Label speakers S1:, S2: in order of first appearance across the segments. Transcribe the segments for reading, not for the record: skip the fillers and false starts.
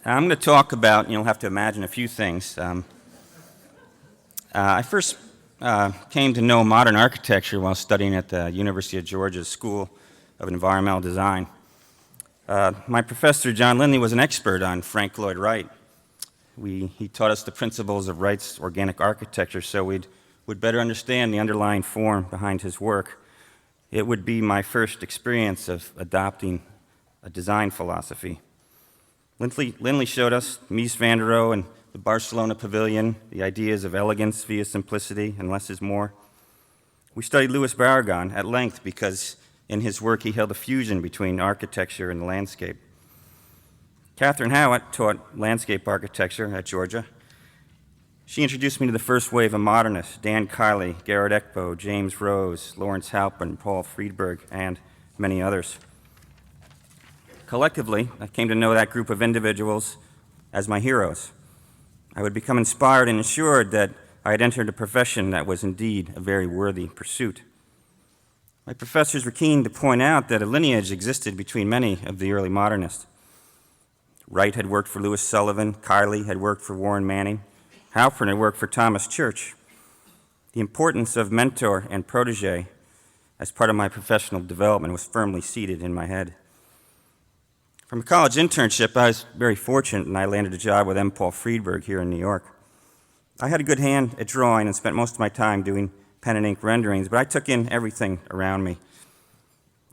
S1: I'm going to talk about, you'll have to imagine a few things. I first came to know modern architecture while studying at the University of Georgia's School of Environmental Design. My professor, John Lindley, was an expert on Frank Lloyd Wright. He taught us the principles of Wright's organic architecture so we'd better understand the underlying form behind his work. It would be my first experience of adopting a design philosophy. Lindley showed us Mies van der Rohe and the Barcelona Pavilion, the ideas of elegance via simplicity and less is more. We studied Louis Barragan at length because in his work he held a fusion between architecture and the landscape. Catherine Howitt taught landscape architecture at Georgia. She introduced me to the first wave of modernists, Dan Kiley, Gerard Ekbo, James Rose, Lawrence Halpin, Paul Friedberg, and many others. Collectively, I came to know that group of individuals as my heroes. I would become inspired and assured that I had entered a profession that was indeed a very worthy pursuit. My professors were keen to point out that a lineage existed between many of the early modernists. Wright had worked for Louis Sullivan, Kiley had worked for Warren Manning, Halpern had worked for Thomas Church. The importance of mentor and protege as part of my professional development was firmly seated in my head. From a college internship, I was very fortunate and I landed a job with M. Paul Friedberg here in New York. I had a good hand at drawing and spent most of my time doing pen and ink renderings, but I took in everything around me.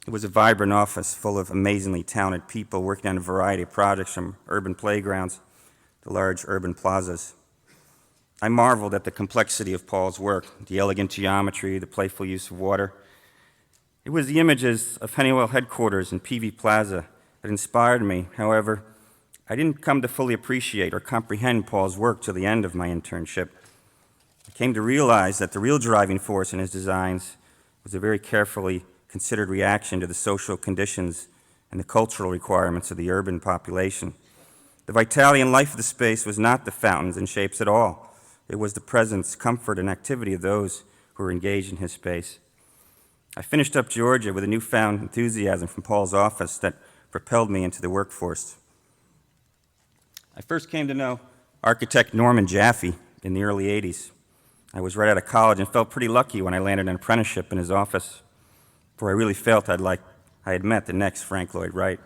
S1: It was a vibrant office full of amazingly talented people working on a variety of projects from urban playgrounds to large urban plazas. I marveled at the complexity of Paul's work, the elegant geometry, the playful use of water. It was the images of Honeywell headquarters and PV Plaza that inspired me. However, I didn't come to fully appreciate or comprehend Paul's work till the end of my internship. I came to realize that the real driving force in his designs was a very carefully considered reaction to the social conditions and the cultural requirements of the urban population. The vitality and life of the space was not the fountains and shapes at all. It was the presence, comfort, and activity of those who were engaged in his space. I finished up Georgia with a newfound enthusiasm from Paul's office that propelled me into the workforce. I first came to know architect Norman Jaffe in the early 80s. I was right out of college and felt pretty lucky when I landed an apprenticeship in his office, for I really felt I had met the next Frank Lloyd Wright.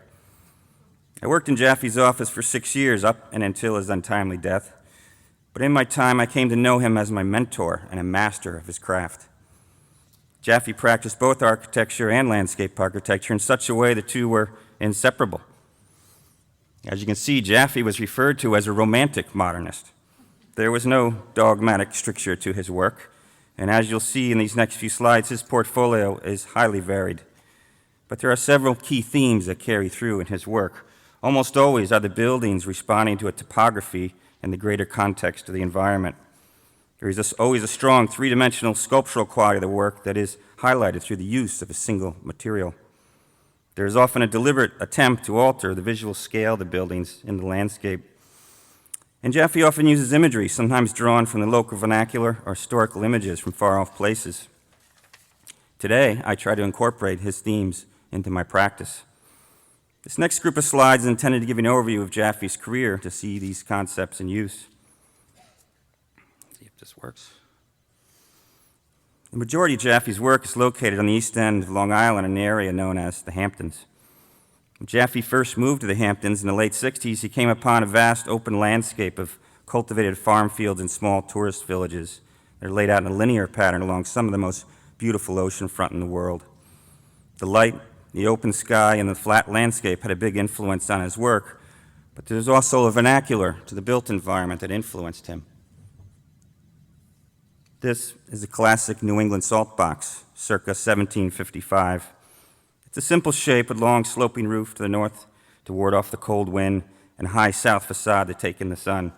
S1: I worked in Jaffe's office for 6 years, up and until his untimely death, but in my time I came to know him as my mentor and a master of his craft. Jaffe practiced both architecture and landscape architecture in such a way the two were inseparable. As you can see, Jaffe was referred to as a romantic modernist. There was no dogmatic stricture to his work, and as you'll see in these next few slides, his portfolio is highly varied. But there are several key themes that carry through in his work. Almost always are the buildings responding to a topography and the greater context of the environment. There is always a strong three-dimensional sculptural quality of the work that is highlighted through the use of a single material. There is often a deliberate attempt to alter the visual scale of the buildings in the landscape. And Jaffe often uses imagery, sometimes drawn from the local vernacular or historical images from far-off places. Today, I try to incorporate his themes into my practice. This next group of slides is intended to give you an overview of Jaffe's career to see these concepts in use. Let's see if this works. The majority of Jaffe's work is located on the east end of Long Island, an area known as the Hamptons. When Jaffe first moved to the Hamptons in the late 60s, he came upon a vast open landscape of cultivated farm fields and small tourist villages. They're laid out in a linear pattern along some of the most beautiful oceanfront in the world. The light, the open sky, and the flat landscape had a big influence on his work, but there's also a vernacular to the built environment that influenced him. This is a classic New England salt box, circa 1755. It's a simple shape with long sloping roof to the north to ward off the cold wind and high south facade to take in the sun,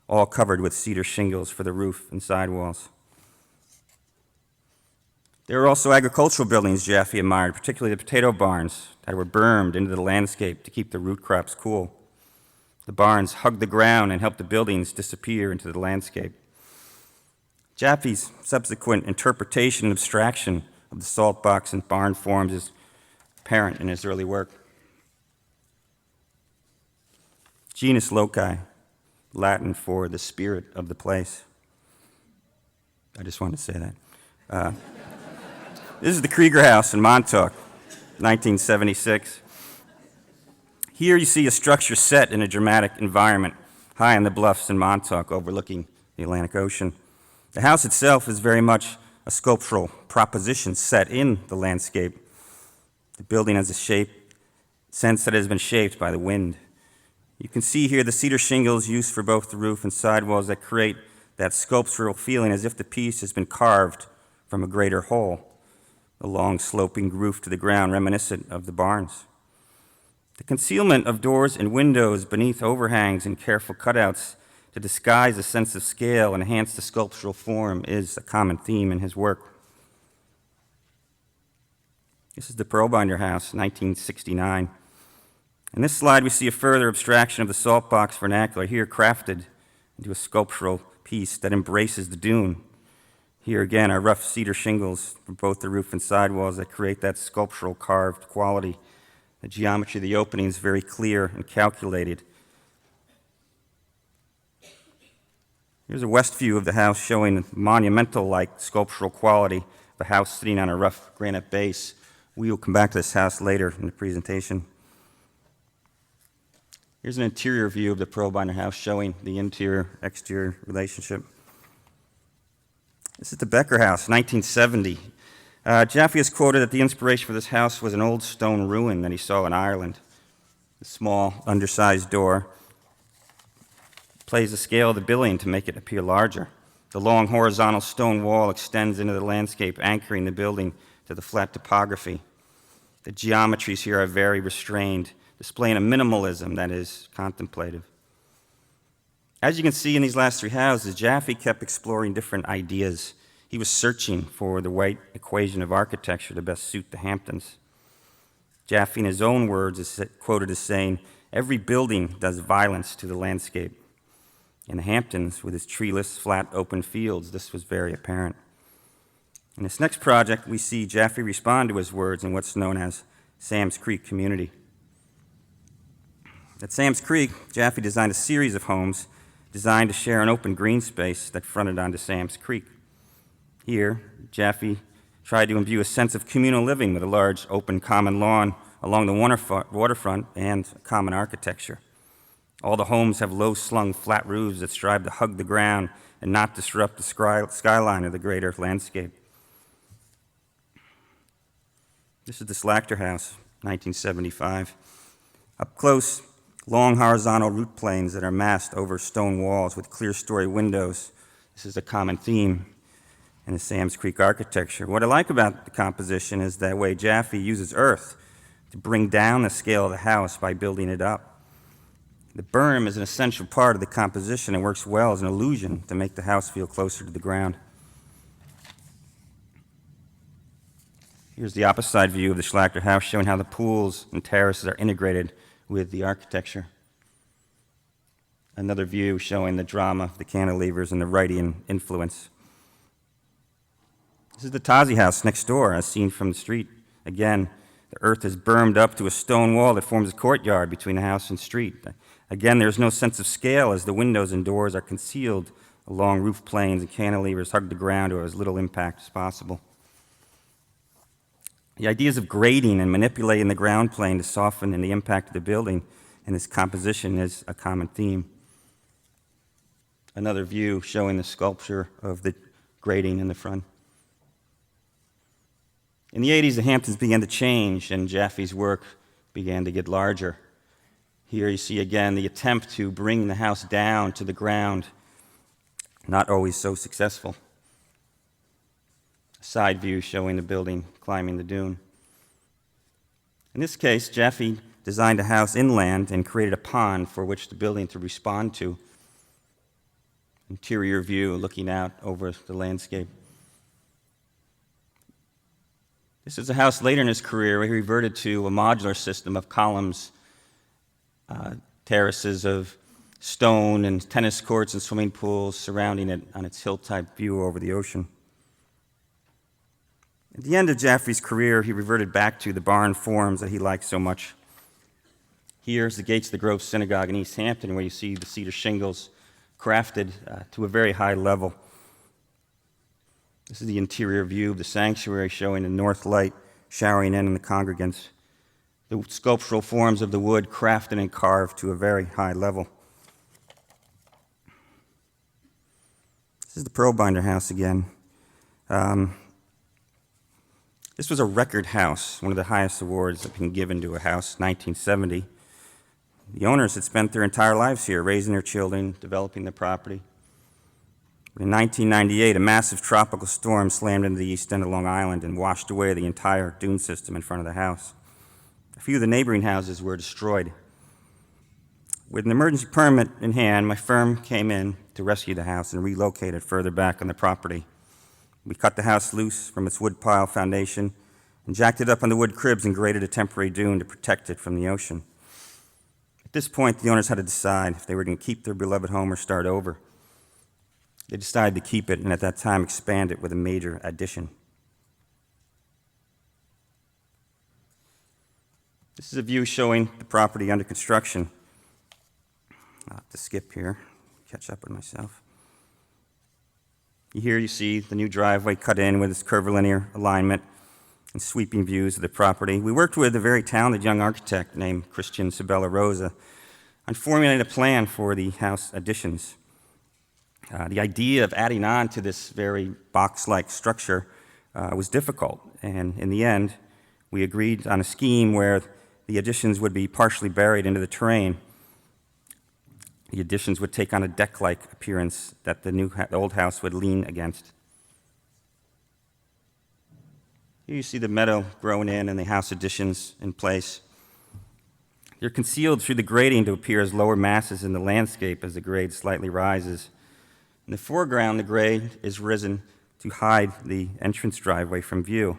S1: all covered with cedar shingles for the roof and sidewalls. There were also agricultural buildings Jaffe admired, particularly the potato barns that were bermed into the landscape to keep the root crops cool. The barns hugged the ground and helped the buildings disappear into the landscape. Jaffe's subsequent interpretation and abstraction of the salt box and barn forms is apparent in his early work. Genus loci, Latin for the spirit of the place. I just wanted to say that. This is the Krieger House in Montauk, 1976. Here you see a structure set in a dramatic environment, high on the bluffs in Montauk, overlooking the Atlantic Ocean. The house itself is very much a sculptural proposition set in the landscape. The building has a sense that it has been shaped by the wind. You can see here the cedar shingles used for both the roof and sidewalls that create that sculptural feeling as if the piece has been carved from a greater whole. The long sloping roof to the ground reminiscent of the barns. The concealment of doors and windows beneath overhangs and careful cutouts to disguise a sense of scale and enhance the sculptural form is a common theme in his work. This is the Perlbinder House, 1969. In this slide, we see a further abstraction of the saltbox vernacular, here crafted into a sculptural piece that embraces the dune. Here again are rough cedar shingles for both the roof and sidewalls that create that sculptural carved quality. The geometry of the opening is very clear and calculated. Here's a west view of the house showing monumental-like sculptural quality of a house sitting on a rough granite base. We will come back to this house later in the presentation. Here's an interior view of the Perlbinder House showing the interior-exterior relationship. This is the Becker House, 1970. Jaffe is quoted that the inspiration for this house was an old stone ruin that he saw in Ireland. The small, undersized door plays the scale of the building to make it appear larger. The long horizontal stone wall extends into the landscape, anchoring the building to the flat topography. The geometries here are very restrained, displaying a minimalism that is contemplative. As you can see in these last three houses, Jaffe kept exploring different ideas. He was searching for the right equation of architecture to best suit the Hamptons. Jaffe, in his own words, is quoted as saying, "Every building does violence to the landscape." In the Hamptons, with its treeless, flat, open fields, this was very apparent. In this next project, we see Jaffe respond to his words in what's known as Sam's Creek community. At Sam's Creek, Jaffe designed a series of homes designed to share an open green space that fronted onto Sam's Creek. Here, Jaffe tried to imbue a sense of communal living with a large open common lawn along the waterfront and common architecture. All the homes have low-slung flat roofs that strive to hug the ground and not disrupt the skyline of the greater landscape. This is the Slachter House, 1975. Up close, long horizontal roof planes that are massed over stone walls with clear-story windows. This is a common theme in the Sam's Creek architecture. What I like about the composition is the way Jaffe uses earth to bring down the scale of the house by building it up. The berm is an essential part of the composition and works well as an illusion to make the house feel closer to the ground. Here's the opposite view of the Slachter House, showing how the pools and terraces are integrated with the architecture. Another view showing the drama of the cantilevers and the Wrightian influence. This is the Tazi House next door, as seen from the street. Again, the earth is bermed up to a stone wall that forms a courtyard between the house and street. Again, there's no sense of scale as the windows and doors are concealed along roof planes and cantilevers hug the ground to as little impact as possible. The ideas of grading and manipulating the ground plane to soften the impact of the building in this composition is a common theme. Another view showing the sculpture of the grading in the front. In the 80s, the Hamptons began to change and Jaffe's work began to get larger. Here you see again the attempt to bring the house down to the ground, not always so successful. A side view showing the building climbing the dune. In this case, Jaffe designed a house inland and created a pond for which the building to respond to. Interior view looking out over the landscape. This is a house later in his career where he reverted to a modular system of columns, terraces of stone and tennis courts and swimming pools surrounding it on its hill-type view over the ocean. At the end of Jaffe's career, he reverted back to the barn forms that he liked so much. Here's the gates of the Grove Synagogue in East Hampton, where you see the cedar shingles crafted to a very high level. This is the interior view of the sanctuary, showing the north light showering in on the congregants. The sculptural forms of the wood crafted and carved to a very high level. This is the Perlbinder house again. This was a record house, one of the highest awards that can be given to a house, 1970. The owners had spent their entire lives here, raising their children, developing the property. But in 1998, a massive tropical storm slammed into the east end of Long Island and washed away the entire dune system in front of the house. A few of the neighboring houses were destroyed. With an emergency permit in hand, my firm came in to rescue the house and relocate it further back on the property. We cut the house loose from its wood pile foundation and jacked it up on the wood cribs and graded a temporary dune to protect it from the ocean. At this point, the owners had to decide if they were going to keep their beloved home or start over. They decided to keep it, and at that time expand it with a major addition. This is a view showing the property under construction. I'll have to skip here, catch up with myself. Here you see the new driveway cut in with its curvilinear alignment and sweeping views of the property. We worked with a very talented young architect named Christian Sabella Rosa on formulating a plan for the house additions. The idea of adding on to this very box-like structure was difficult, and in the end, we agreed on a scheme where the additions would be partially buried into the terrain. The additions would take on a deck-like appearance that the old house would lean against. Here you see the meadow growing in and the house additions in place. They're concealed through the grading to appear as lower masses in the landscape as the grade slightly rises. In the foreground, the grade is risen to hide the entrance driveway from view.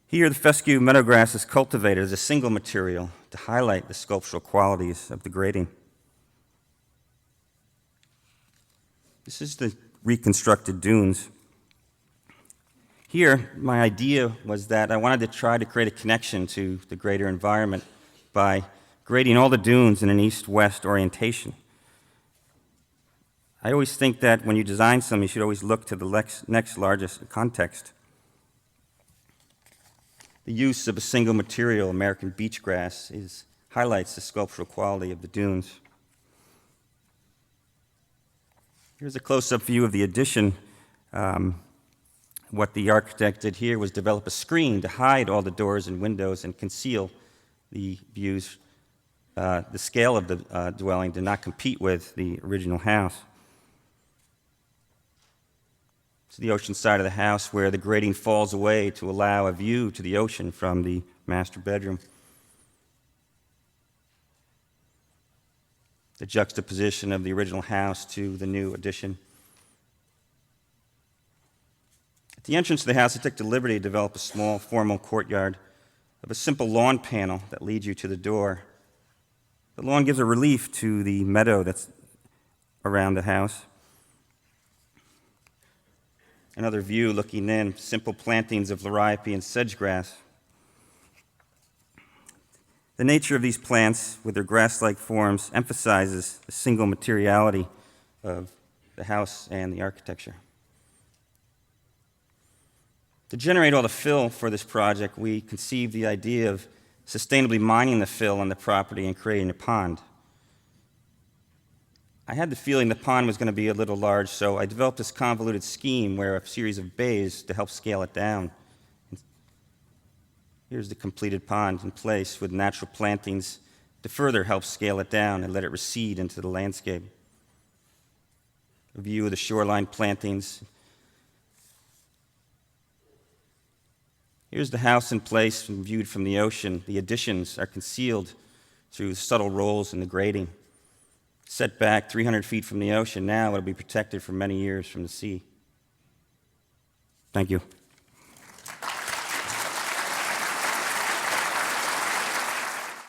S1: Here, the fescue meadowgrass is cultivated as a single material to highlight the sculptural qualities of the grading. This is the reconstructed dunes. Here, my idea was that I wanted to try to create a connection to the greater environment by grading all the dunes in an east-west orientation. I always think that when you design something, you should always look to the next largest context. The use of a single material, American beach grass, highlights the sculptural quality of the dunes. Here's a close-up view of the addition. What the architect did here was develop a screen to hide all the doors and windows and conceal the views. The scale of the dwelling did not compete with the original house. It's the ocean side of the house where the grading falls away to allow a view to the ocean from the master bedroom. The juxtaposition of the original house to the new addition. At the entrance to the house, I took the liberty to develop a small formal courtyard of a simple lawn panel that leads you to the door. The lawn gives a relief to the meadow that's around the house. Another view looking in, simple plantings of liriope and sedgegrass. The nature of these plants, with their grass-like forms, emphasizes the single materiality of the house and the architecture. To generate all the fill for this project, we conceived the idea of sustainably mining the fill on the property and creating a pond. I had the feeling the pond was going to be a little large, so I developed this convoluted scheme where a series of bays to help scale it down. Here's the completed pond in place with natural plantings to further help scale it down and let it recede into the landscape. A view of the shoreline plantings. Here's the house in place and viewed from the ocean. The additions are concealed through subtle rolls in the grading. Set back 300 feet from the ocean, now it'll be protected for many years from the sea. Thank you.